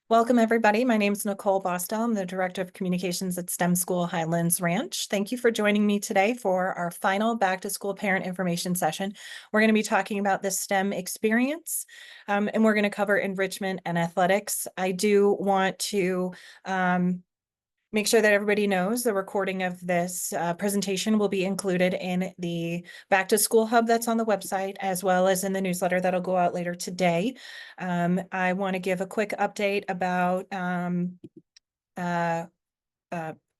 Welcome, everybody. My name is Nicole Bostel. I'm the Director of Communications at STEM School Highlands Ranch. Thank you for joining me today for our final Back to School Parent Information session. We're going to be talking about the STEM experience, and we're going to cover enrichment and athletics. I do want to make sure that everybody knows the recording of this presentation will be included in the Back to School Hub that's on the website, as well as in the newsletter that'll go out later today. I want to give a quick update about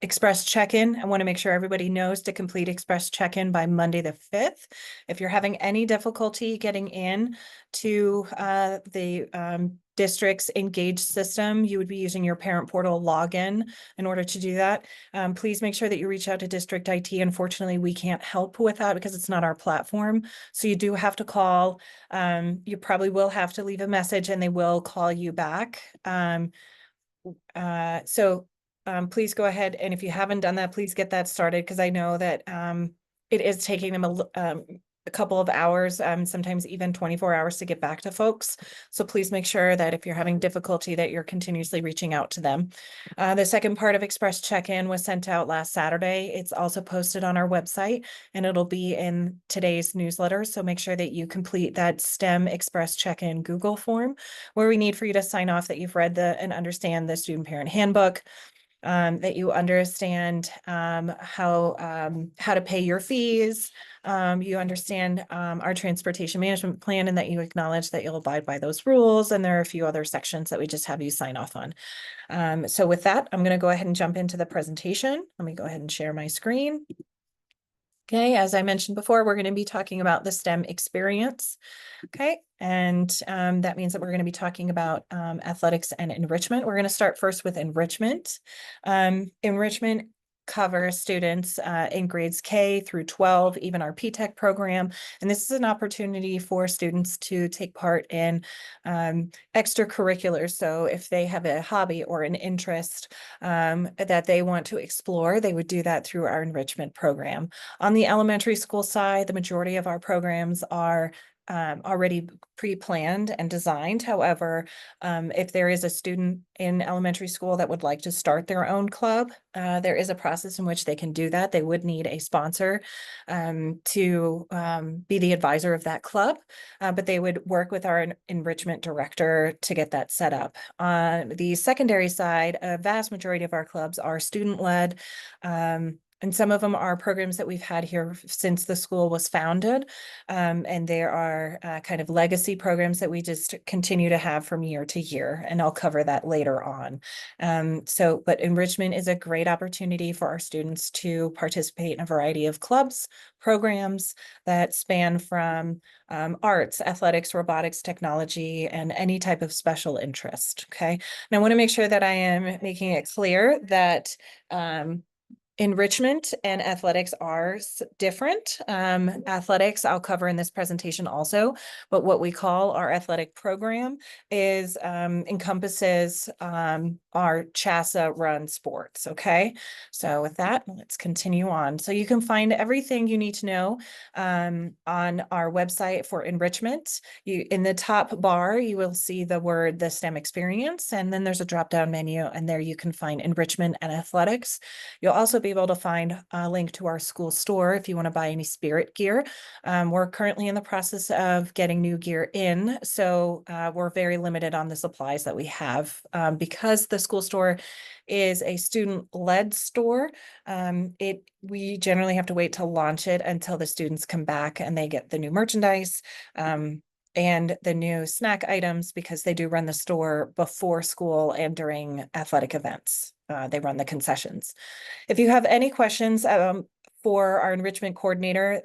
Express check-in. I want to make sure everybody knows to complete Express check-in by Monday the 5th. If you're having any difficulty getting in to the district's Engage system, you would be using your parent portal login in order to do that. Please make sure that you reach out to district IT. Unfortunately, we can't help with that because it's not our platform. So you do have to call. You probably will have to leave a message and they will call you back. Please go ahead, and if you haven't done that, please get that started, because I know that it is taking them a couple of hours, sometimes even 24 hours to get back to folks. So please make sure that if you're having difficulty that you're continuously reaching out to them. The second part of Express check-in was sent out last Saturday. It's also posted on our website, and it'll be in today's newsletter. So make sure that you complete that STEM Express check-in Google form, where we need for you to sign off that you've read and understand the student parent handbook, that you understand how to pay your fees, you understand our transportation management plan, and that you acknowledge that you'll abide by those rules. And there are a few other sections that we just have you sign off on. So with that, I'm going to go ahead and jump into the presentation. Let me go ahead and share my screen. Okay, as I mentioned before, we're going to be talking about the STEM experience. Okay, and that means that we're going to be talking about athletics and enrichment. We're going to start first with enrichment. Enrichment covers students in grades K through 12, even our P-TECH program. And this is an opportunity for students to take part in extracurriculars. So if they have a hobby or an interest that they want to explore, they would do that through our enrichment program. On the elementary school side, the majority of our programs are already pre-planned and designed. However, if there is a student in elementary school that would like to start their own club, there is a process in which they can do that. They would need a sponsor to be the advisor of that club, but they would work with our enrichment director to get that set up. On the secondary side, a vast majority of our clubs are student-led. And some of them are programs that we've had here since the school was founded. And there are kind of legacy programs that we just continue to have from year to year. And I'll cover that later on. But enrichment is a great opportunity for our students to participate in a variety of clubs, programs that span from arts, athletics, robotics, technology, and any type of special interest. Okay. And I want to make sure that I am making it clear that enrichment and athletics are different. Athletics I'll cover in this presentation also, but what we call our athletic program is encompasses our CHSAA run sports. Okay, so with that, let's continue on. So you can find everything you need to know on our website for enrichment. In the top bar, you will see the STEM experience, and then there's a drop-down menu, and there you can find enrichment and athletics. You'll also be able to find a link to our school store if you want to buy any spirit gear. We're currently in the process of getting new gear in, so we're very limited on the supplies that we have. Because the school store is a student-led store, we generally have to wait to launch it until the students come back and they get the new merchandise and the new snack items, because they do run the store before school and during athletic events. They run the concessions. If you have any questions for our enrichment coordinator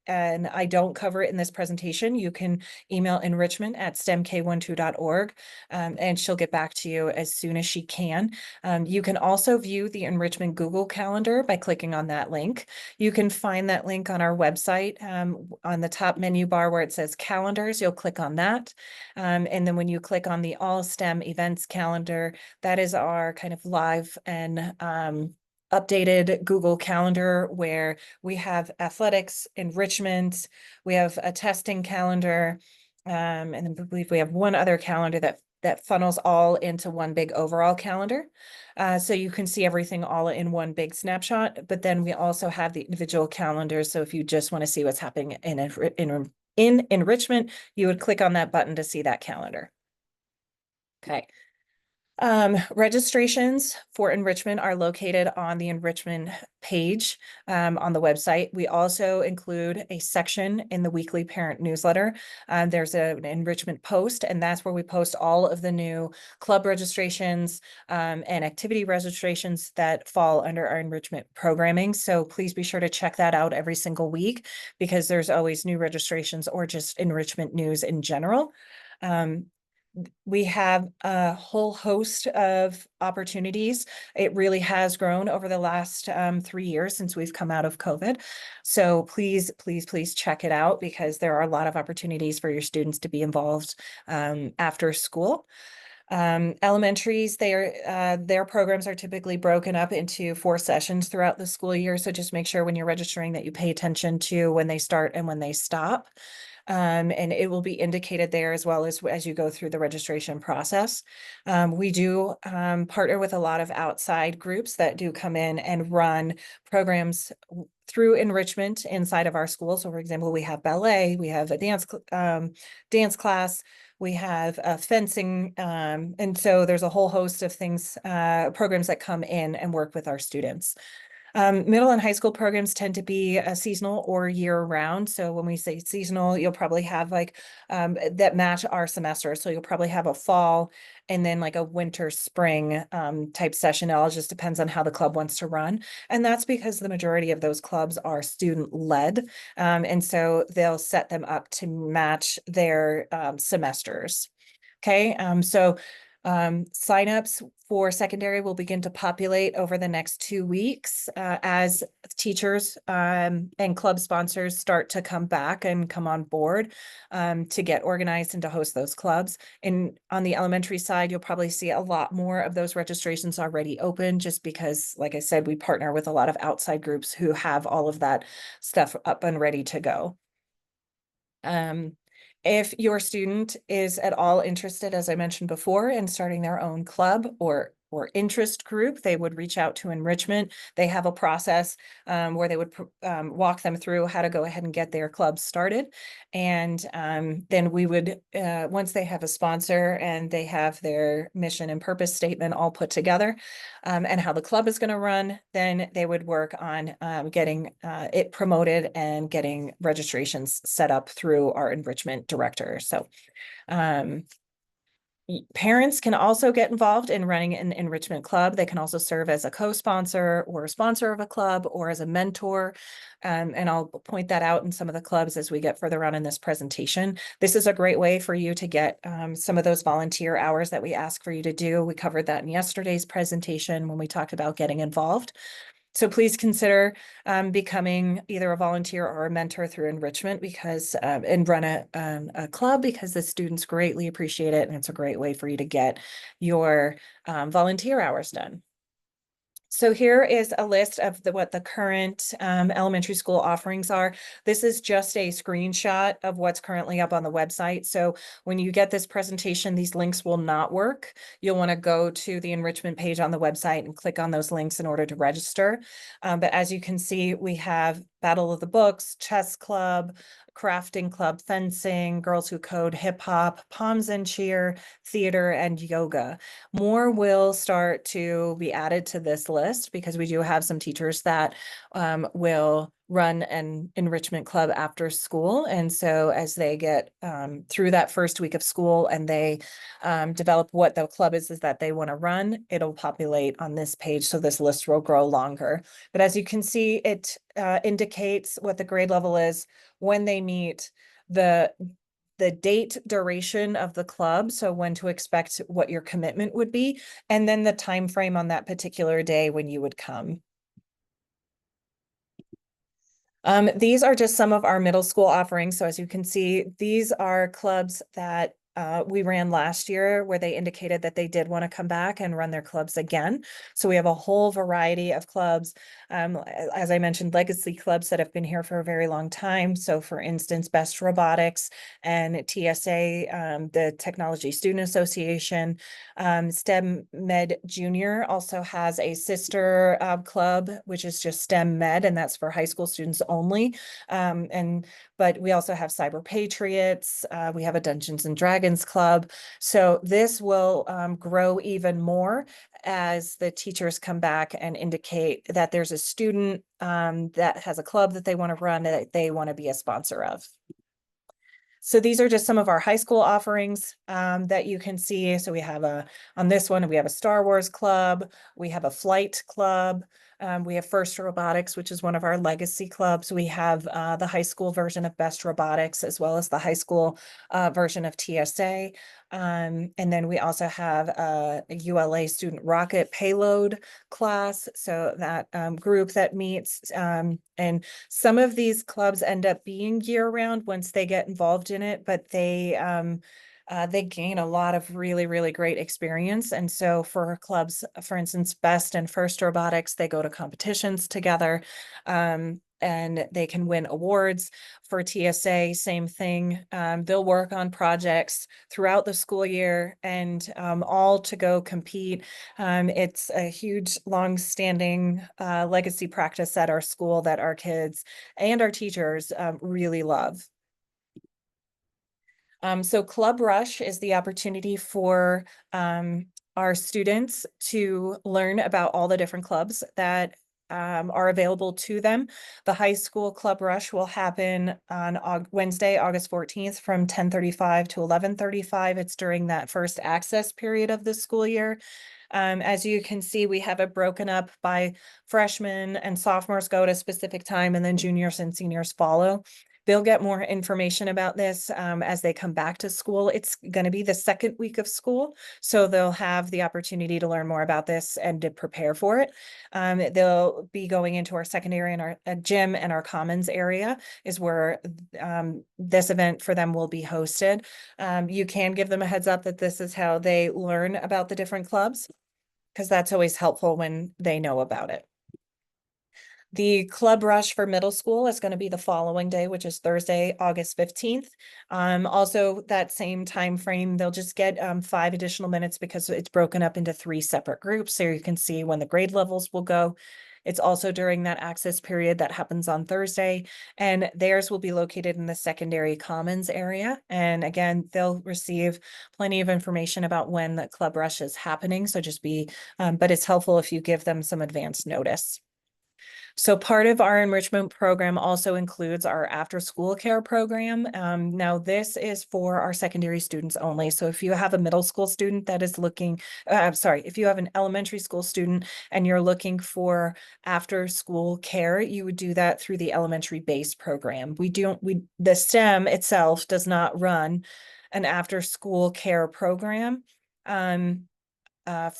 and I don't cover it in this presentation, you can email enrichment@stemk12.org, and she'll get back to you as soon as she can. You can also view the enrichment Google Calendar by clicking on that link. You can find that link on our website on the top menu bar where it says calendars. You'll click on that. And then when you click on the All STEM Events Calendar, that is our kind of live and updated Google Calendar, where we have athletics, enrichment, we have a testing calendar, and then I believe we have one other calendar that that funnels all into one big overall calendar. So you can see everything all in one big snapshot, but then we also have the individual calendars. So if you just want to see what's happening in enrichment, you would click on that button to see that calendar. Okay. Registrations for enrichment are located on the enrichment page on the website. We also include a section in the weekly parent newsletter. There's an enrichment post, and that's where we post all of the new club registrations and activity registrations that fall under our enrichment programming. So please be sure to check that out every single week, because there's always new registrations or just enrichment news in general. We have a whole host of opportunities. It really has grown over the last 3 years since we've come out of COVID. So please, please, please check it out, because there are a lot of opportunities for your students to be involved after school. Elementaries, their programs are typically broken up into 4 sessions throughout the school year. So just make sure when you're registering that you pay attention to when they start and when they stop. And it will be indicated there, as well as you go through the registration process. We do partner with a lot of outside groups that do come in and run programs through enrichment inside of our school. So for example, we have ballet, we have a dance class, we have fencing, and so there's a whole host of things, programs that come in and work with our students. Middle and high school programs tend to be seasonal or year round. So when we say seasonal, you'll probably have like that match our semester. So you'll probably have a fall and then like a winter spring type session. It all just depends on how the club wants to run. And that's because the majority of those clubs are student led. And so they'll set them up to match their semesters. Okay, so signups for secondary will begin to populate over the next 2 weeks as teachers and club sponsors start to come back and come on board to get organized and to host those clubs. And on the elementary side, you'll probably see a lot more of those registrations already open, just because, like I said, we partner with a lot of outside groups who have all of that stuff up and ready to go. If your student is at all interested, as I mentioned before, in starting their own club or interest group, they would reach out to enrichment. They have a process where they would walk them through how to go ahead and get their club started. And then we would, once they have a sponsor and they have their mission and purpose statement all put together, and how the club is going to run, then they would work on getting it promoted and getting registrations set up through our enrichment director. So parents can also get involved in running an enrichment club. They can also serve as a co-sponsor or a sponsor of a club or as a mentor. And I'll point that out in some of the clubs as we get further on in this presentation. This is a great way for you to get some of those volunteer hours that we ask for you to do. We covered that in yesterday's presentation when we talked about getting involved. So please consider becoming either a volunteer or a mentor through enrichment, because and run a club, because the students greatly appreciate it, and it's a great way for you to get your volunteer hours done. So here is a list of what the current elementary school offerings are. This is just a screenshot of what's currently up on the website. So when you get this presentation, these links will not work. You'll want to go to the enrichment page on the website and click on those links in order to register. But as you can see, we have Battle of the Books, chess club, crafting club, fencing, girls who code, hip hop, Palms and cheer, theater, and yoga. More will start to be added to this list, because we do have some teachers that will run an enrichment club after school. And so as they get through that first week of school and they develop what the club is that they want to run, it'll populate on this page. So this list will grow longer. But as you can see, it indicates what the grade level is, when they meet, the date, duration of the club, so when to expect, what your commitment would be, and then the time frame on that particular day when you would come. These are just some of our middle school offerings. So as you can see, these are clubs that we ran last year where they indicated that they did want to come back and run their clubs again. So we have a whole variety of clubs. As I mentioned, legacy clubs that have been here for a very long time. So for instance, Best Robotics and TSA, the Technology Student Association, STEM Med Junior also has a sister club, which is just STEM Med, and that's for high school students only. But we also have Cyber Patriots. We have a Dungeons and Dragons club. So this will grow even more as the teachers come back and indicate that there's a student that has a club that they want to run, that they want to be a sponsor of. So these are just some of our high school offerings that you can see. So we have on this one, we have a Star Wars club, we have a flight club, we have First Robotics, which is one of our legacy clubs. We have the high school version of Best Robotics, as well as the high school version of TSA. And then we also have a ULA student rocket payload class. So that group that meets, and some of these clubs end up being year round once they get involved in it, but they gain a lot of really, really great experience. And so for clubs, for instance, Best and First Robotics, they go to competitions together. And they can win awards. For TSA, same thing. They'll work on projects throughout the school year and all to go compete. It's a huge, long-standing legacy practice at our school that our kids and our teachers really love. So Club Rush is the opportunity for our students to learn about all the different clubs that are available to them. The high school Club Rush will happen on Wednesday, August 14th from 10:35 to 11:35. It's during that first access period of the school year. As you can see, we have it broken up by freshmen and sophomores go at a specific time, and then juniors and seniors follow. They'll get more information about this as they come back to school. It's going to be the second week of school, so they'll have the opportunity to learn more about this and to prepare for it. They'll be going into our secondary and our gym and our commons area is where this event for them will be hosted. You can give them a heads up that this is how they learn about the different clubs, because that's always helpful when they know about it. The Club Rush for middle school is going to be the following day, which is Thursday, August 15th. Also that same time frame, they'll just get 5 additional minutes because it's broken up into 3 separate groups. So you can see when the grade levels will go. It's also during that access period that happens on Thursday, and theirs will be located in the secondary commons area. And again, they'll receive plenty of information about when the Club Rush is happening. So just but it's helpful if you give them some advance notice. So part of our enrichment program also includes our after-school care program. Now this is for our secondary students only. So if you have a middle school student that is looking, if you have an elementary school student and you're looking for after-school care, you would do that through the elementary base program. The STEM itself does not run an after-school care program.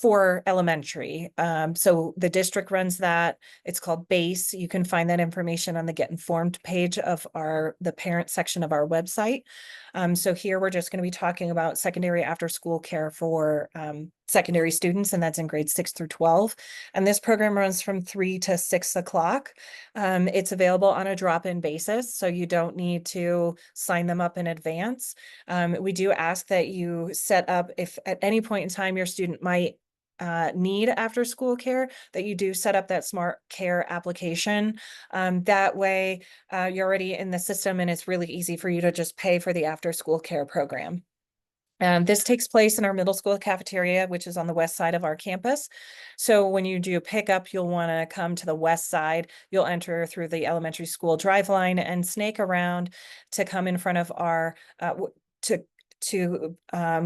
For elementary. So the district runs that. It's called BASE. You can find that information on the Get Informed page of the parent section of our website. So here we're just going to be talking about secondary after school care for secondary students, and that's in grades 6 through 12. And this program runs from 3 to 6 o'clock. It's available on a drop-in basis, so you don't need to sign them up in advance. We do ask that you set up, if at any point in time your student might need after school care, that you do set up that Smart Care application. That way you're already in the system and it's really easy for you to just pay for the after school care program. This takes place in our middle school cafeteria, which is on the west side of our campus. So when you do pickup, you'll want to come to the west side. You'll enter through the elementary school drive line and snake around to come in front of our,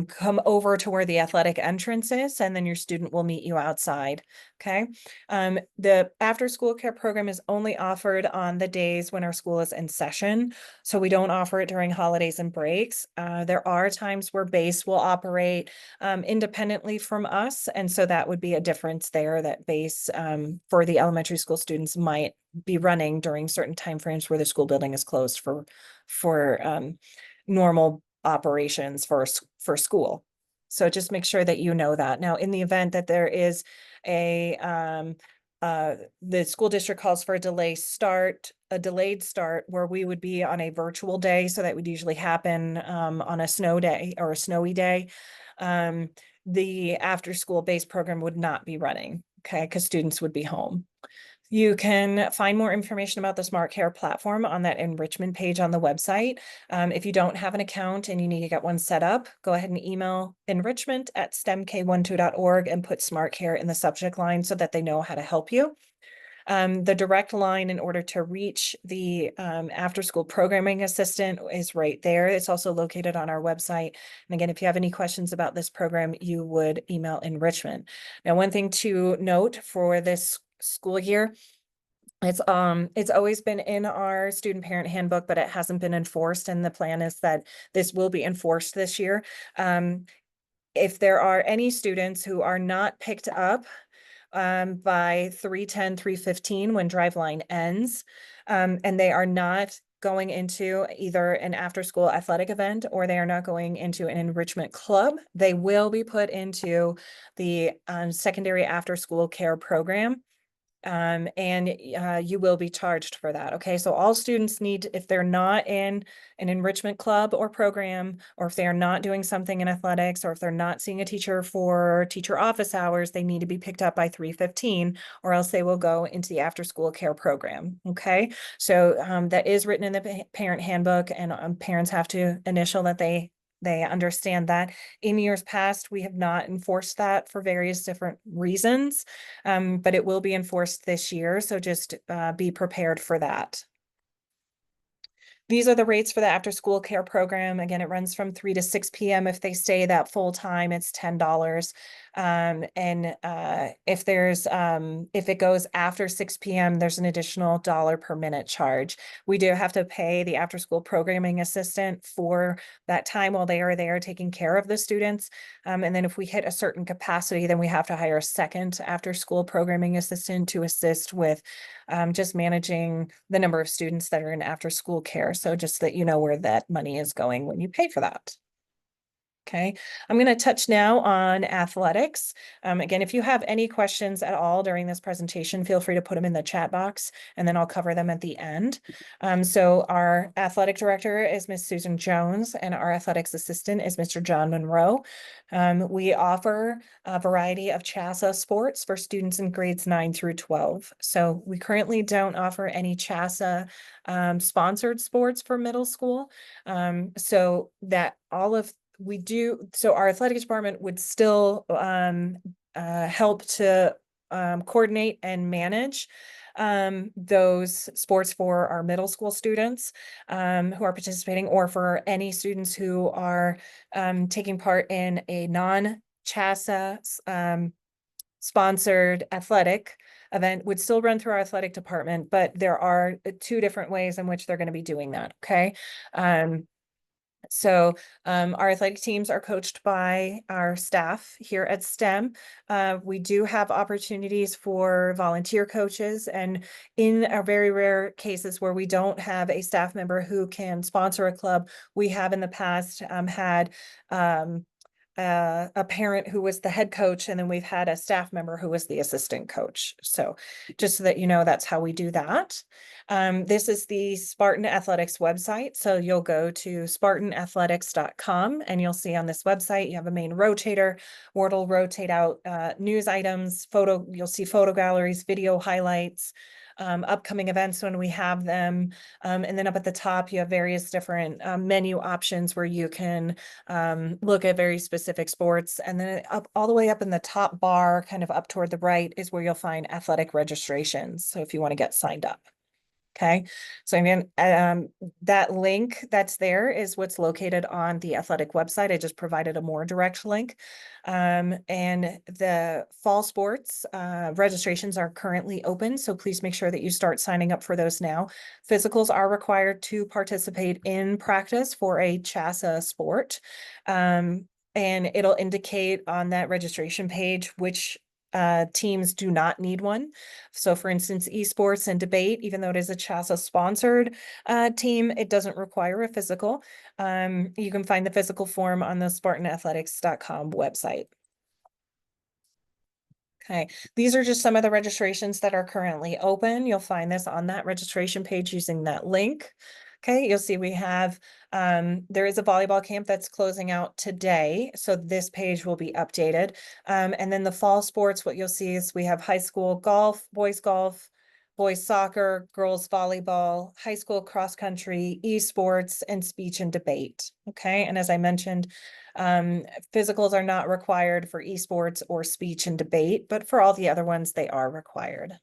come over to where the athletic entrance is, and then your student will meet you outside. Okay. The after school care program is only offered on the days when our school is in session. So we don't offer it during holidays and breaks. There are times where BASE will operate independently from us. And so that would be a difference there, that BASE for the elementary school students might be running during certain timeframes where the school building is closed for normal operations for school. So just make sure that you know that. Now, in the event that there is a the school district calls for a delayed start where we would be on a virtual day. So that would usually happen on a snow day or a snowy day. The after school based program would not be running, okay, because students would be home. You can find more information about the Smart Care platform on that enrichment page on the website. If you don't have an account and you need to get one set up, go ahead and email enrichment@stemk12.org and put Smart Care in the subject line so that they know how to help you. The direct line in order to reach the after school programming assistant is right there. It's also located on our website. And again, if you have any questions about this program, you would email enrichment. Now, one thing to note for this school year, it's always been in our student parent handbook, but it hasn't been enforced. And the plan is that this will be enforced this year. If there are any students who are not picked up by 3:10, 3:15 when Driveline ends, and they are not going into either an after-school athletic event or they are not going into an enrichment club, they will be put into the secondary after-school care program. And you will be charged for that. Okay, so all students need, if they're not in an enrichment club or program, or if they are not doing something in athletics, or if they're not seeing a teacher for teacher office hours, they need to be picked up by 3:15, or else they will go into the after school care program. Okay, so that is written in the parent handbook, and parents have to initial that they understand that. In years past, we have not enforced that for various different reasons, but it will be enforced this year. So just be prepared for that. These are the rates for the after school care program. Again, it runs from 3 to 6 p.m. If they stay that full time, it's $10. If it goes after 6 p.m., there's an additional $1 per minute charge. We do have to pay the after school programming assistant for that time while they are there taking care of the students. And then if we hit a certain capacity, then we have to hire a second after school programming assistant to assist with just managing the number of students that are in after school care. So just that you know where that money is going when you pay for that. Okay, I'm going to touch now on athletics. Again, if you have any questions at all during this presentation, feel free to put them in the chat box and then I'll cover them at the end. So our athletic director is Miss Susan Jones and our athletics assistant is Mr. John Monroe. We offer a variety of CHSAA sports for students in grades 9 through 12. So we currently don't offer any CHSAA sponsored sports for middle school. So that all of we do, so our athletic department would still help to coordinate and manage those sports for our middle school students who are participating, or for any students who are taking part in a non-CHSAA sponsored athletic event would still run through our athletic department, but there are 2 different ways in which they're going to be doing that. Okay. So our athletic teams are coached by our staff here at STEM. We do have opportunities for volunteer coaches, and in our very rare cases where we don't have a staff member who can sponsor a club, we have in the past had a parent who was the head coach, and then we've had a staff member who was the assistant coach. So just so that you know, that's how we do that. This is the Spartan Athletics website. So you'll go to spartanathletics.com and you'll see on this website, you have a main rotator where it'll rotate out news items, you'll see photo galleries, video highlights, upcoming events when we have them. And then up at the top, you have various different menu options where you can look at very specific sports. And then up all the way up in the top bar, kind of up toward the right, is where you'll find athletic registrations. So if you want to get signed up. Okay, so again, that link that's there is what's located on the athletic website. I just provided a more direct link. And the fall sports registrations are currently open, so please make sure that you start signing up for those now. Physicals are required to participate in practice for a CHSAA sport. And it'll indicate on that registration page which teams do not need one. So for instance, esports and debate, even though it is a CHSA sponsored team, it doesn't require a physical. You can find the physical form on the SpartanAthletics.com website. Okay, these are just some of the registrations that are currently open. You'll find this on that registration page using that link. Okay, you'll see we have, there is a volleyball camp that's closing out today. So this page will be updated. And then the fall sports, what you'll see is we have high school golf, boys soccer, girls volleyball, high school cross country, esports, and speech and debate. Okay, and as I mentioned, physicals are not required for esports or speech and debate, but for all the other ones, they are required.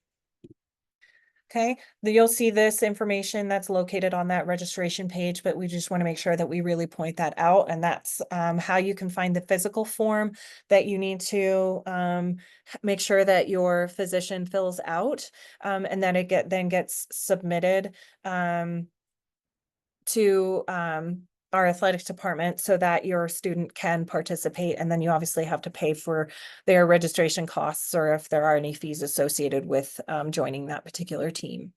Okay, you'll see this information that's located on that registration page, but we just want to make sure that we really point that out. And that's how you can find the physical form that you need to make sure that your physician fills out, and then it then gets submitted to our athletics department so that your student can participate. And then you obviously have to pay for their registration costs or if there are any fees associated with joining that particular team.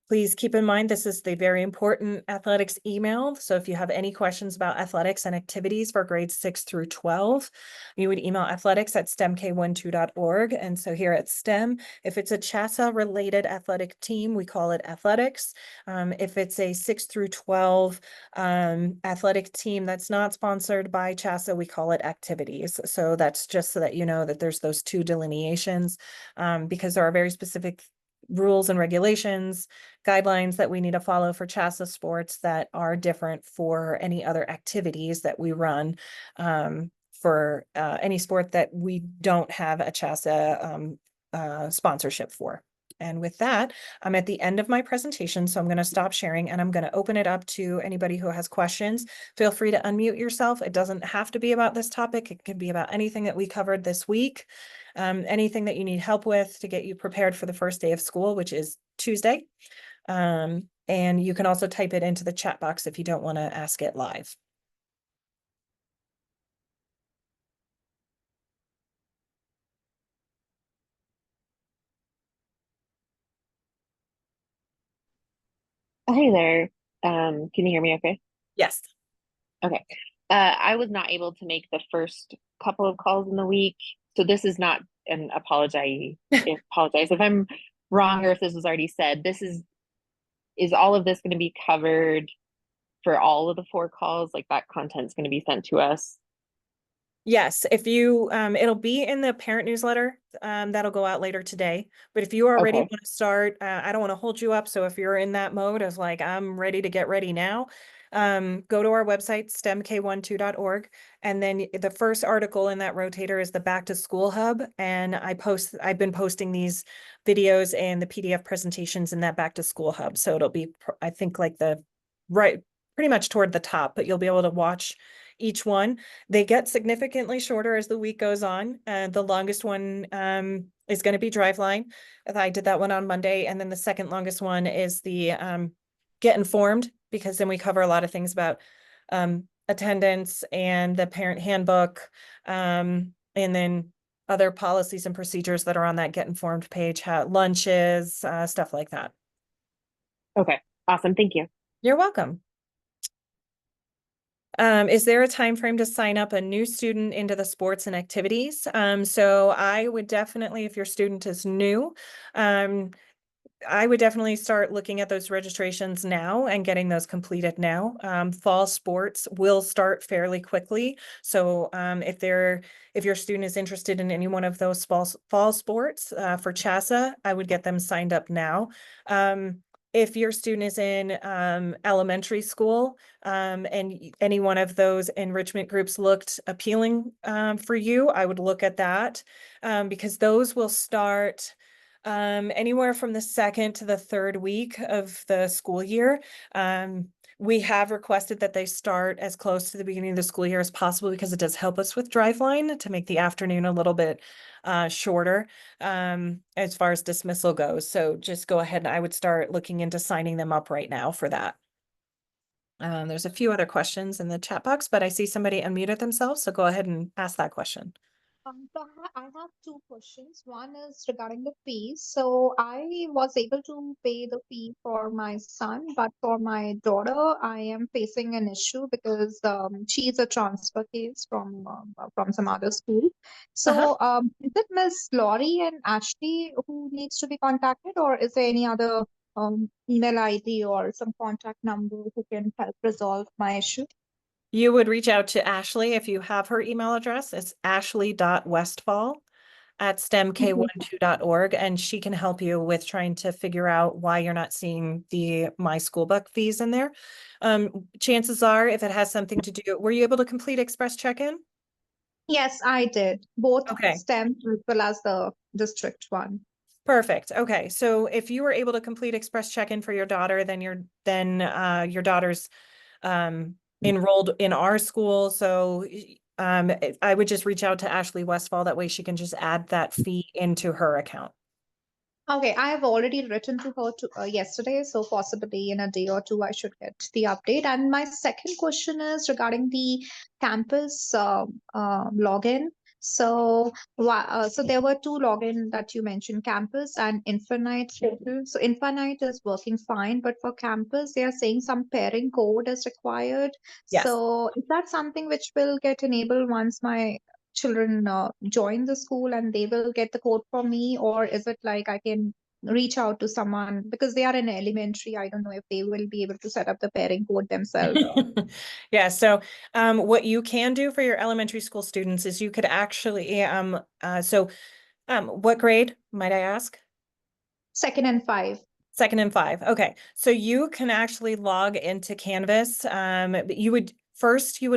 Please keep in mind, this is the very important athletics email. So if you have any questions about athletics and activities for grades 6 through 12, you would email athletics@stemk12.org. And so here at STEM, if it's a CHSA related athletic team, we call it athletics. If it's a 6 through 12 athletic team that's not sponsored by CHSA, we call it activities. So that's just so that you know that there's those two delineations, because there are very specific rules and regulations, guidelines that we need to follow for CHSA sports that are different for any other activities that we run, for any sport that we don't have a CHSA sponsorship for. And with that, I'm at the end of my presentation, so I'm going to stop sharing and I'm going to open it up to anybody who has questions. Feel free to unmute yourself. It doesn't have to be about this topic. It can be about anything that we covered this week. Anything that you need help with to get you prepared for the first day of school, which is Tuesday. And you can also type it into the chat box if you don't want to ask it live. Hey there. Can you hear me okay? Yes. Okay. I was not able to make the first couple of calls in the week. So this is not an apologize if I'm wrong or if this was already said. Is all of this going to be covered for all of the 4 calls? Like that content's going to be sent to us? Yes, if you, it'll be in the parent newsletter, that'll go out later today. But if you already Okay. want to start, I don't want to hold you up. So if you're in that mode of like, I'm ready to get ready now, go to our website, stemk12.org. And then the first article in that rotator is the Back to School Hub. And I've been posting these videos and the PDF presentations in that Back to School Hub. So it'll be, I think like pretty much toward the top, but you'll be able to watch each one. They get significantly shorter as the week goes on. The longest one is going to be Driveline. I did that one on Monday. And then the second longest one is the Get Informed, because then we cover a lot of things about attendance and the parent handbook, and then other policies and procedures that are on that Get Informed page, how lunches, stuff like that. Okay. Awesome. Thank you. You're welcome. Is there a time frame to sign up a new student into the sports and activities? So I would definitely, if your student is new, I would definitely start looking at those registrations now and getting those completed now. Fall sports will start fairly quickly. So if your student is interested in any one of those fall sports for CHSA, I would get them signed up now. If your student is in elementary school, and any one of those enrichment groups looked appealing for you, I would look at that, because those will start anywhere from the second to the third week of the school year. We have requested that they start as close to the beginning of the school year as possible because it does help us with Driveline to make the afternoon a little bit shorter as far as dismissal goes. So just go ahead and I would start looking into signing them up right now for that. There's a few other questions in the chat box, but I see somebody unmuted themselves, so go ahead and ask that question. I have two questions. One is regarding the fees. So I was able to pay the fee for my son, but for my daughter, I am facing an issue because she is a transfer case from some other school. Uh-huh. So is it Miss Laurie and Ashley who needs to be contacted, or is there any other email ID or some contact number who can help resolve my issue? You would reach out to Ashley if you have her email address. It's ashley.westfall@stemk12.org, and she can help you with trying to figure out why you're not seeing the My School Book fees in there. Chances are, if it has something to do, were you able to complete Express Check-in? Yes, I did. Both Okay. STEM as well as the district one. Perfect. Okay. So if you were able to complete Express Check-in for your daughter, then your daughter's enrolled in our school. So I would just reach out to Ashley Westfall. That way she can just add that fee into her account. Okay, I have already written to her yesterday, so possibly in a day or two I should get the update. And my second question is regarding the campus login. So there were two login that you mentioned, campus and Infinite portal. So Infinite is working fine, but for campus, they are saying some pairing code is required. Yes. So is that something which will get enabled once my children join the school and they will get the code from me, or is it like I can reach out to someone because they are in elementary? I don't know if they will be able to set up the pairing code themselves. Yeah, so what you can do for your elementary school students is you could actually what grade, might I ask? Second and five. Second and five. Okay. So you can actually log into Canvas. But you would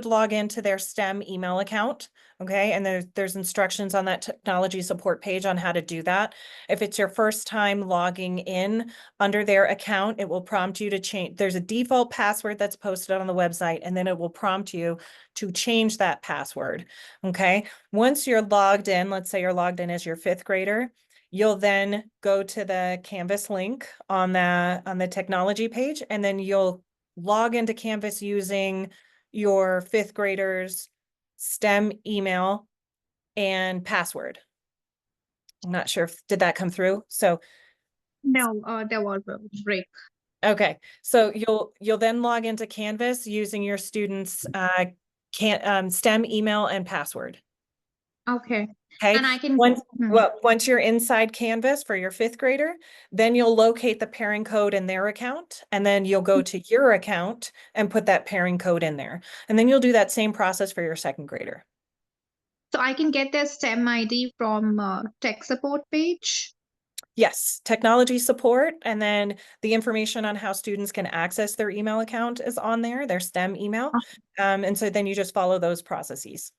log into their STEM email account. Okay. And there's instructions on that technology support page on how to do that. If it's your first time logging in under their account, it will prompt you to change. There's a default password that's posted on the website, and then it will prompt you to change that password. Okay. Once you're logged in, let's say you're logged in as your fifth grader, you'll then go to the Canvas link on the technology page, and then you'll log into Canvas using your fifth grader's STEM email and password. I'm not sure if did that come through. So No, there was a break. okay, so you'll then log into Canvas using your student's STEM email and password. Okay. Okay. And I can Once you're inside Canvas for your fifth grader, then you'll locate the pairing code in their account, and then you'll go to your account and put that pairing code in there. And then you'll do that same process for your second grader. so I can get their STEM ID from tech support page. Yes, technology support, and then the information on how students can access their email account is on there, their STEM email. And so then you just follow those processes.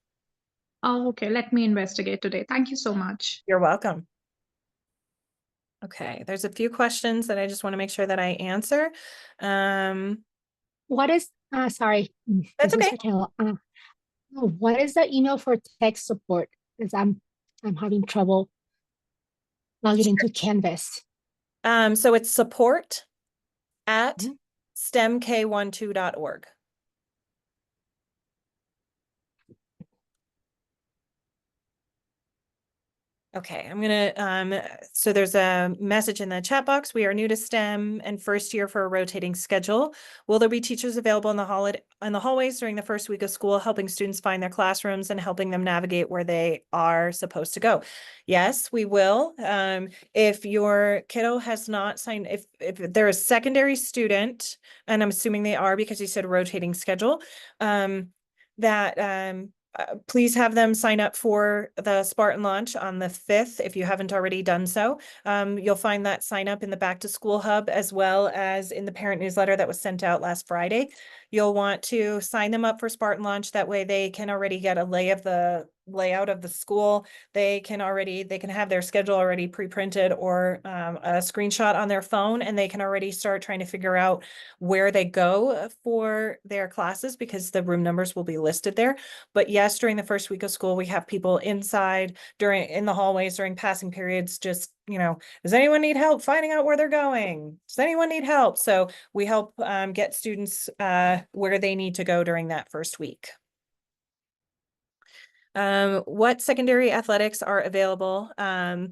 Oh, okay. Let me investigate today. Thank you so much. You're welcome. Okay, there's a few questions that I just want to make sure that I answer. What is, sorry, That's this is okay. Raquel. What is the email for tech support? Because I'm having trouble logging into Canvas. So it's support at stemk12.org. Okay, I'm gonna, so there's a message in the chat box. We are new to STEM and first year for a rotating schedule. Will there be teachers available in the hallways during the first week of school, helping students find their classrooms and helping them navigate where they are supposed to go? Yes, we will. If your kiddo has not signed, if they're a secondary student, and I'm assuming they are because you said rotating schedule, please have them sign up for the Spartan launch on the 5th if you haven't already done so. You'll find that sign up in the Back to School Hub as well as in the parent newsletter that was sent out last Friday. You'll want to sign them up for Spartan launch. That way they can already get a layout of the school. They can have their schedule already pre-printed or a screenshot on their phone, and they can already start trying to figure out where they go for their classes because the room numbers will be listed there. But yes, during the first week of school, we have people inside in the hallways during passing periods, just, does anyone need help finding out where they're going? Does anyone need help? So we help get students where they need to go during that first week. What secondary athletics are available? I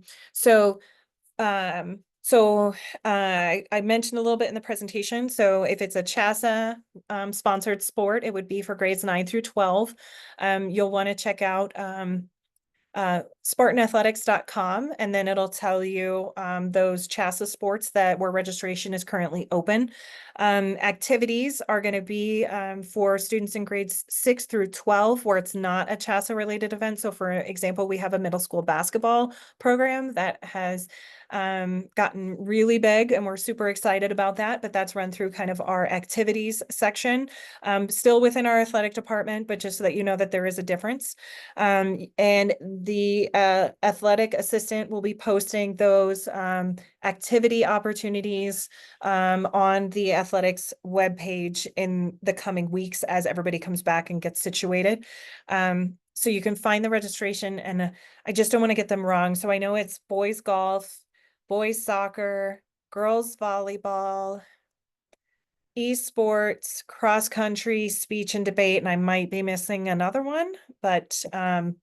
mentioned a little bit in the presentation. So if it's a CHSAA sponsored sport, it would be for grades 9 through 12. You'll want to check out SpartanAthletics.com, and then it'll tell you those CHSAA sports where registration is currently open. Activities are going to be for students in grades 6 through 12, where it's not a CHSAA related event. So for example, we have a middle school basketball program that has gotten really big, and we're super excited about that, but that's run through kind of our activities section, still within our athletic department, but just so that you know that there is a difference. And the athletic assistant will be posting those activity opportunities on the athletics webpage in the coming weeks as everybody comes back and gets situated. So you can find the registration, and I just don't want to get them wrong. So I know it's boys golf, boys soccer, girls volleyball, esports, cross country, speech and debate, and I might be missing another one, but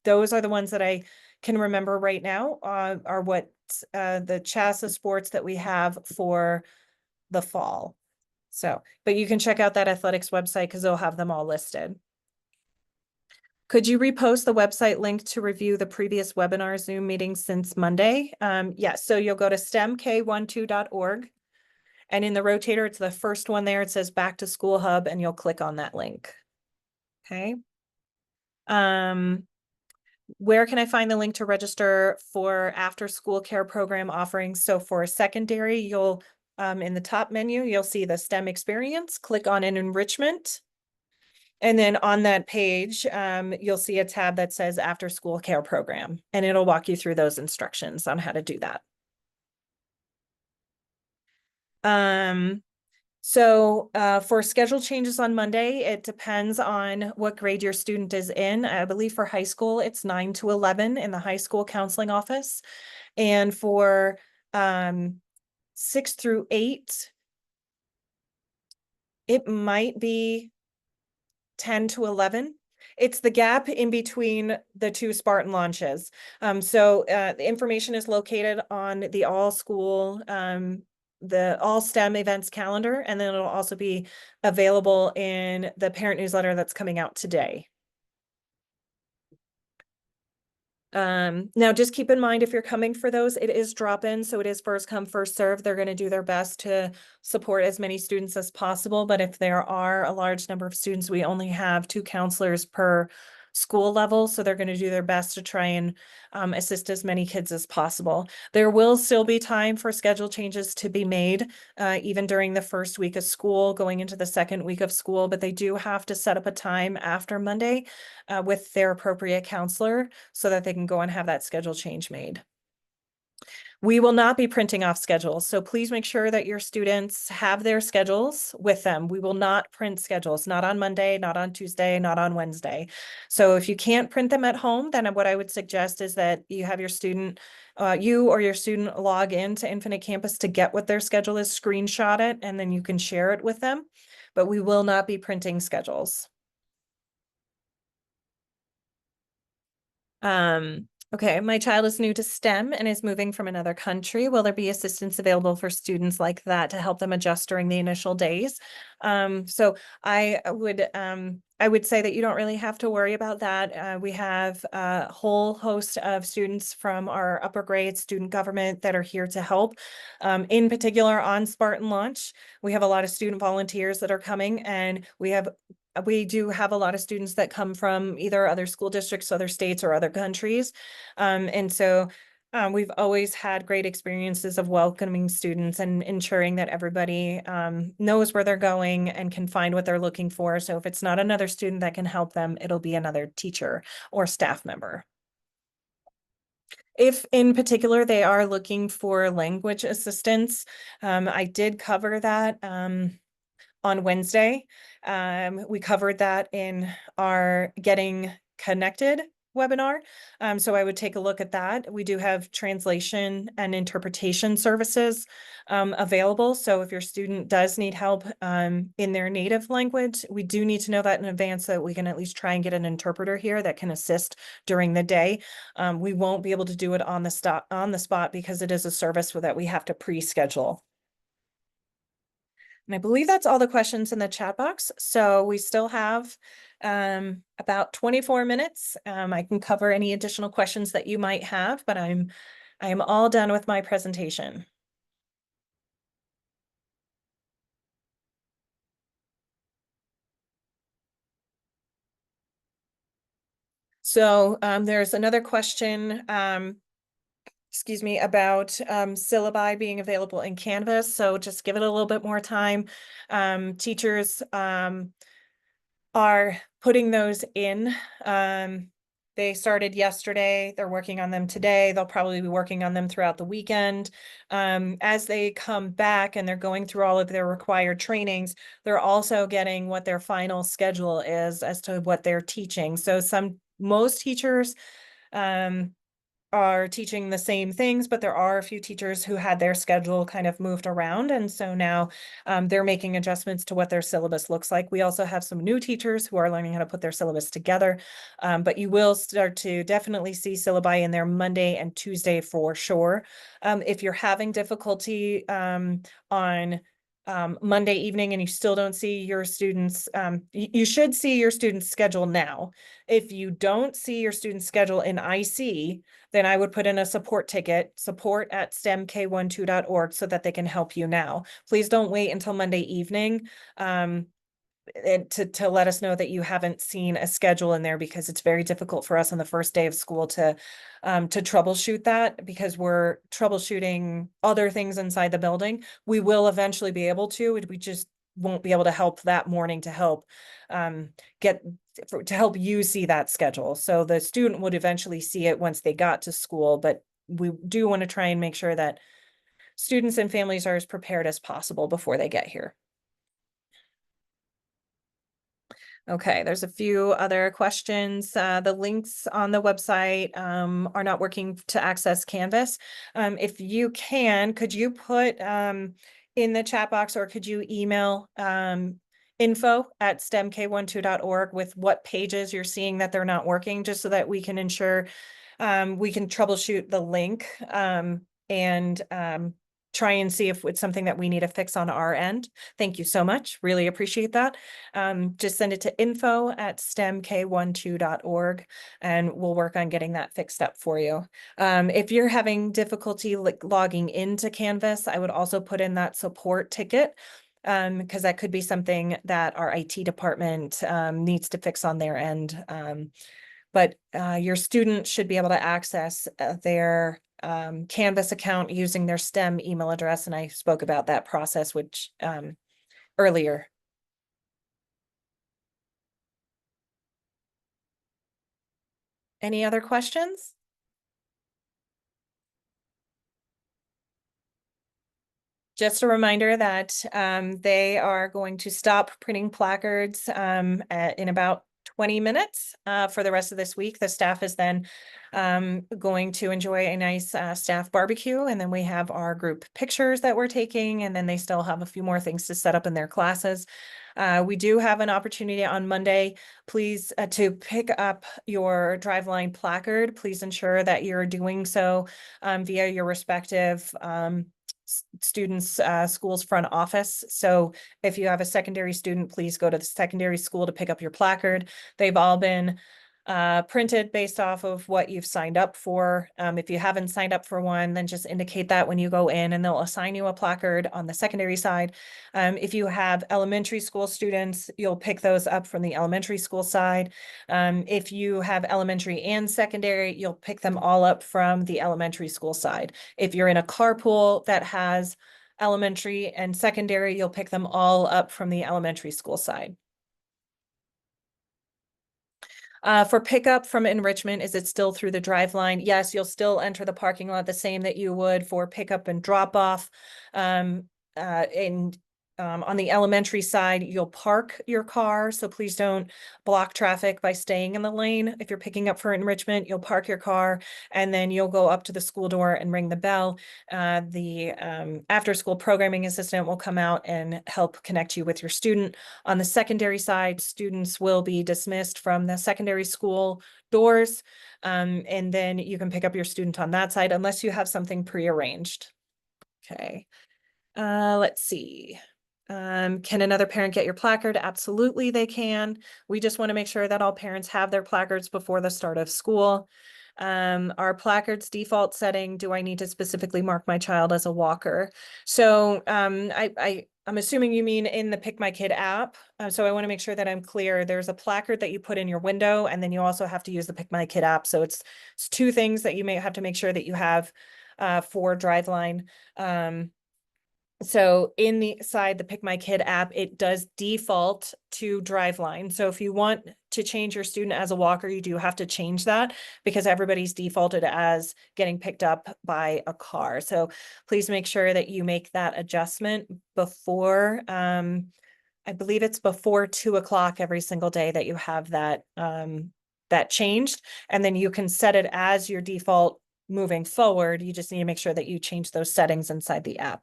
those are the ones that I can remember right now are what the CHSAA sports that we have for the fall. So, but you can check out that athletics website because they'll have them all listed. Could you repost the website link to review the previous webinar Zoom meetings since Monday? Yes, so you'll go to stemk12.org. And in the rotator, it's the first one there. It says Back to School Hub, and you'll click on that link. Okay. Where can I find the link to register for after school care program offerings? So for secondary, you'll in the top menu, you'll see the STEM experience. Click on an enrichment. And then on that page, you'll see a tab that says after school care program, and it'll walk you through those instructions on how to do that. So for schedule changes on Monday, it depends on what grade your student is in. I believe for high school, it's 9 to 11 in the high school counseling office. And for 6 through 8, it might be 10 to 11. It's the gap in between the two Spartan launches. So the information is located on the all STEM events calendar, and then it'll also be available in the parent newsletter that's coming out today. Now just keep in mind, if you're coming for those, it is drop-in, so it is first come, first serve. They're going to do their best to support as many students as possible, but if there are a large number of students, we only have 2 counselors per school level, so they're going to do their best to try and assist as many kids as possible. There will still be time for schedule changes to be made, even during the first week of school, going into the second week of school, but they do have to set up a time after Monday with their appropriate counselor so that they can go and have that schedule change made. We will not be printing off schedules, so please make sure that your students have their schedules with them. We will not print schedules, not on Monday, not on Tuesday, not on Wednesday. So if you can't print them at home, then what I would suggest is that you have your student, you or your student log into Infinite Campus to get what their schedule is, screenshot it, and then you can share it with them. But we will not be printing schedules. Okay, my child is new to STEM and is moving from another country. Will there be assistance available for students like that to help them adjust during the initial days? So I would say that you don't really have to worry about that. We have a whole host of students from our upper grade student government that are here to help. In particular on Spartan Launch, we have a lot of student volunteers that are coming, and we do have a lot of students that come from either other school districts, other states, or other countries. And so we've always had great experiences of welcoming students and ensuring that everybody knows where they're going and can find what they're looking for. So if it's not another student that can help them, it'll be another teacher or staff member. If in particular they are looking for language assistance, I did cover that on Wednesday. We covered that in our Getting Connected webinar. So I would take a look at that. We do have translation and interpretation services available. So if your student does need help in their native language, we do need to know that in advance so that we can at least try and get an interpreter here that can assist during the day. We won't be able to do it on the spot because it is a service that we have to pre-schedule. And I believe that's all the questions in the chat box. So we still have about 24 minutes. I can cover any additional questions that you might have, but I am all done with my presentation. So there's another question, excuse me, about syllabi being available in Canvas. So just give it a little bit more time. Teachers are putting those in. They started yesterday. They're working on them today. They'll probably be working on them throughout the weekend. As they come back and they're going through all of their required trainings, they're also getting what their final schedule is as to what they're teaching. So most teachers are teaching the same things, but there are a few teachers who had their schedule kind of moved around. And so now they're making adjustments to what their syllabus looks like. We also have some new teachers who are learning how to put their syllabus together, but you will start to definitely see syllabi in there Monday and Tuesday for sure. If you're having difficulty on Monday evening and you still don't see your students, you should see your students' schedule now. If you don't see your students' schedule in IC, then I would put in a support ticket, support@stemk12.org, so that they can help you now. Please don't wait until Monday evening to let us know that you haven't seen a schedule in there, because it's very difficult for us on the first day of school to troubleshoot that, because we're troubleshooting other things inside the building. We will eventually be able to, we just won't be able to help that morning to help to help you see that schedule. So the student would eventually see it once they got to school, but we do want to try and make sure that students and families are as prepared as possible before they get here. Okay, there's a few other questions. The links on the website are not working to access Canvas. If you can, could you put in the chat box, or could you email info@stemk12.org with what pages you're seeing that they're not working, just so that we can ensure we can troubleshoot the link and try and see if it's something that we need to fix on our end. Thank you so much. Really appreciate that. Just send it to info@stemk12.org and we'll work on getting that fixed up for you. If you're having difficulty logging into Canvas, I would also put in that support ticket, because that could be something that our IT department needs to fix on their end. But your student should be able to access their Canvas account using their STEM email address. And I spoke about that process, which earlier. Any other questions? Just a reminder that they are going to stop printing placards in about 20 minutes for the rest of this week. The staff is then going to enjoy a nice staff barbecue, and then we have our group pictures that we're taking, and then they still have a few more things to set up in their classes. We do have an opportunity on Monday, please, to pick up your Driveline placard. Please ensure that you're doing so via your respective students' school's front office. So if you have a secondary student, please go to the secondary school to pick up your placard. They've all been printed based off of what you've signed up for. If you haven't signed up for one, then just indicate that when you go in and they'll assign you a placard on the secondary side. If you have elementary school students, you'll pick those up from the elementary school side. If you have elementary and secondary, you'll pick them all up from the elementary school side. If you're in a carpool that has elementary and secondary, you'll pick them all up from the elementary school side. For pickup from enrichment, is it still through the Driveline? Yes, you'll still enter the parking lot the same that you would for pickup and drop off. And On the elementary side, you'll park your car, so please don't block traffic by staying in the lane. If you're picking up for enrichment, you'll park your car and then you'll go up to the school door and ring the bell. The after-school programming assistant will come out and help connect you with your student. On the secondary side, students will be dismissed from the secondary school doors, and then you can pick up your student on that side unless you have something prearranged. Okay, let's see. Can another parent get your placard? Absolutely, they can. We just want to make sure that all parents have their placards before the start of school. Our placards default setting, do I need to specifically mark my child as a walker? So I'm assuming you mean in the Pick My Kid app. So I want to make sure that I'm clear. There's a placard that you put in your window, and then you also have to use the Pick My Kid app. So it's two things that you may have to make sure that you have for Driveline. So in the Pick My Kid app, it does default to Driveline. So if you want to change your student as a walker, you do have to change that because everybody's defaulted as getting picked up by a car. So please make sure that you make that adjustment before, I believe it's before 2 o'clock every single day that you have that, that changed. And then you can set it as your default moving forward. You just need to make sure that you change those settings inside the app.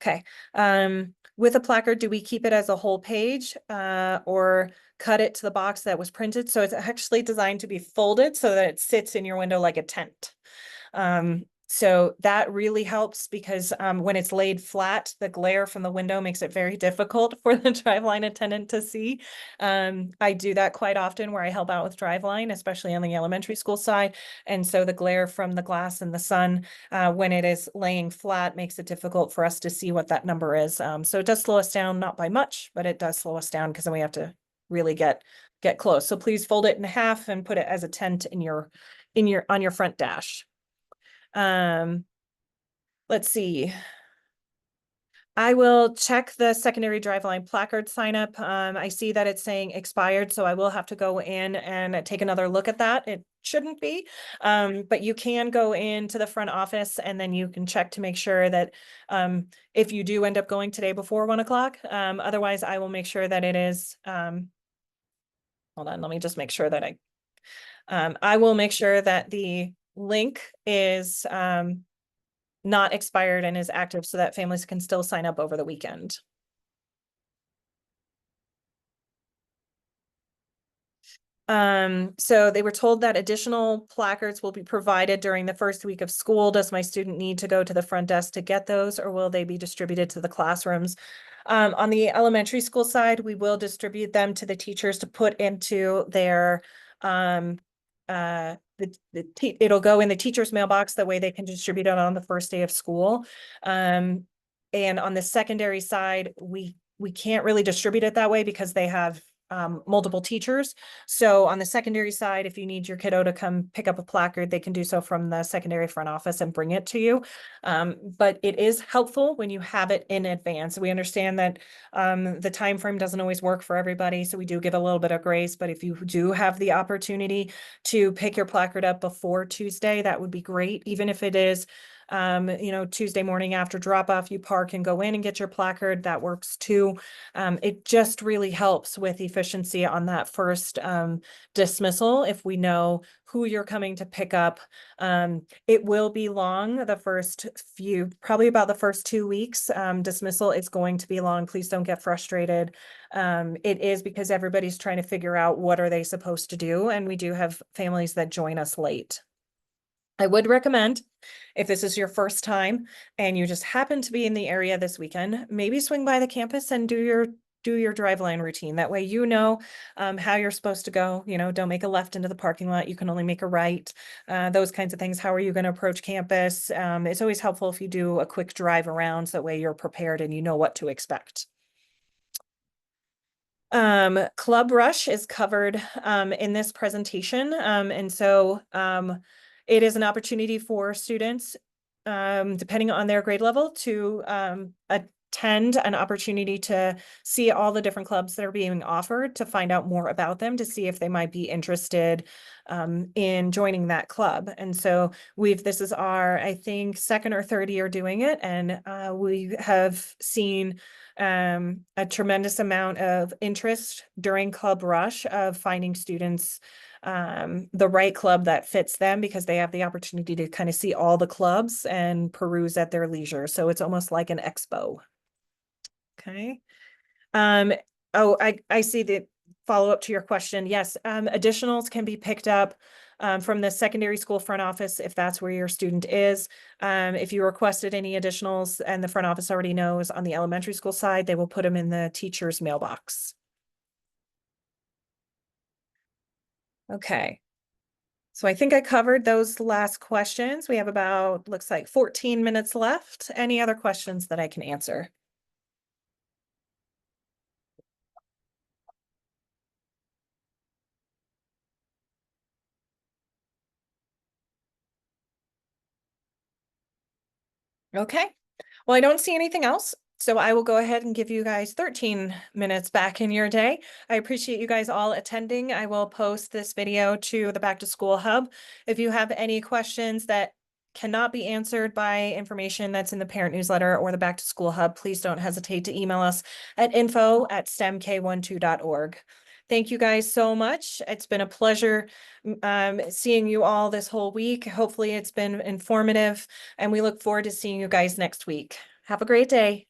Okay. With a placard, do we keep it as a whole page or cut it to the box that was printed? So it's actually designed to be folded so that it sits in your window like a tent. So that really helps because when it's laid flat, the glare from the window makes it very difficult for the Driveline attendant to see. I do that quite often where I help out with Driveline, especially on the elementary school side. And so the glare from the glass and the sun, when it is laying flat, makes it difficult for us to see what that number is. So it does slow us down, not by much, but it does slow us down because then we have to really get close. So please fold it in half and put it as a tent on your front dash. Let's see. I will check the secondary Driveline placard sign up. I see that it's saying expired, so I will have to go in and take another look at that. It shouldn't be, but you can go into the front office and then you can check to make sure that if you do end up going today before 1 o'clock, otherwise I will make sure that it is, hold on, let me just make sure that I will make sure that the link is not expired and is active so that families can still sign up over the weekend. So they were told that additional placards will be provided during the first week of school. Does my student need to go to the front desk to get those, or will they be distributed to the classrooms? On the elementary school side, we will distribute them to the teachers to put into their it'll go in the teacher's mailbox. That way they can distribute it on the first day of school. And on the secondary side, we can't really distribute it that way because they have multiple teachers. So on the secondary side, if you need your kiddo to come pick up a placard, they can do so from the secondary front office and bring it to you. But it is helpful when you have it in advance. We understand that the time frame doesn't always work for everybody, so we do give a little bit of grace. But if you do have the opportunity to pick your placard up before Tuesday, that would be great. Even if it is Tuesday morning after drop off, you park and go in and get your placard, that works too. It just really helps with efficiency on that first dismissal if we know who you're coming to pick up. It will be long the first few, probably about the first 2 weeks. Dismissal is going to be long. Please don't get frustrated. It is because everybody's trying to figure out what are they supposed to do, and we do have families that join us late. I would recommend, if this is your first time and you just happen to be in the area this weekend, maybe swing by the campus and do your Driveline routine. That way you know how you're supposed to go. Don't make a left into the parking lot. You can only make a right. Those kinds of things. How are you going to approach campus? It's always helpful if you do a quick drive around, so that way you're prepared and you know what to expect. Club Rush is covered in this presentation. And so it is an opportunity for students, depending on their grade level, to attend an opportunity to see all the different clubs that are being offered, to find out more about them, to see if they might be interested in joining that club. And so this is our, I think, second or third year doing it. And we have seen a tremendous amount of interest during Club Rush of finding students the right club that fits them, because they have the opportunity to kind of see all the clubs and peruse at their leisure. So it's almost like an expo. Okay. Oh, I see the follow-up to your question. Yes, additionals can be picked up from the secondary school front office if that's where your student is. If you requested any additionals and the front office already knows, on the elementary school side, they will put them in the teacher's mailbox. Okay. So I think I covered those last questions. We have about, looks like 14 minutes left. Any other questions that I can answer? Okay, well, I don't see anything else, so I will go ahead and give you guys 13 minutes back in your day. I appreciate you guys all attending. I will post this video to the Back to School Hub. If you have any questions that cannot be answered by information that's in the parent newsletter or the Back to School Hub, please don't hesitate to email us at info@stemk12.org. Thank you guys so much. It's been a pleasure seeing you all this whole week. Hopefully it's been informative, and we look forward to seeing you guys next week. Have a great day.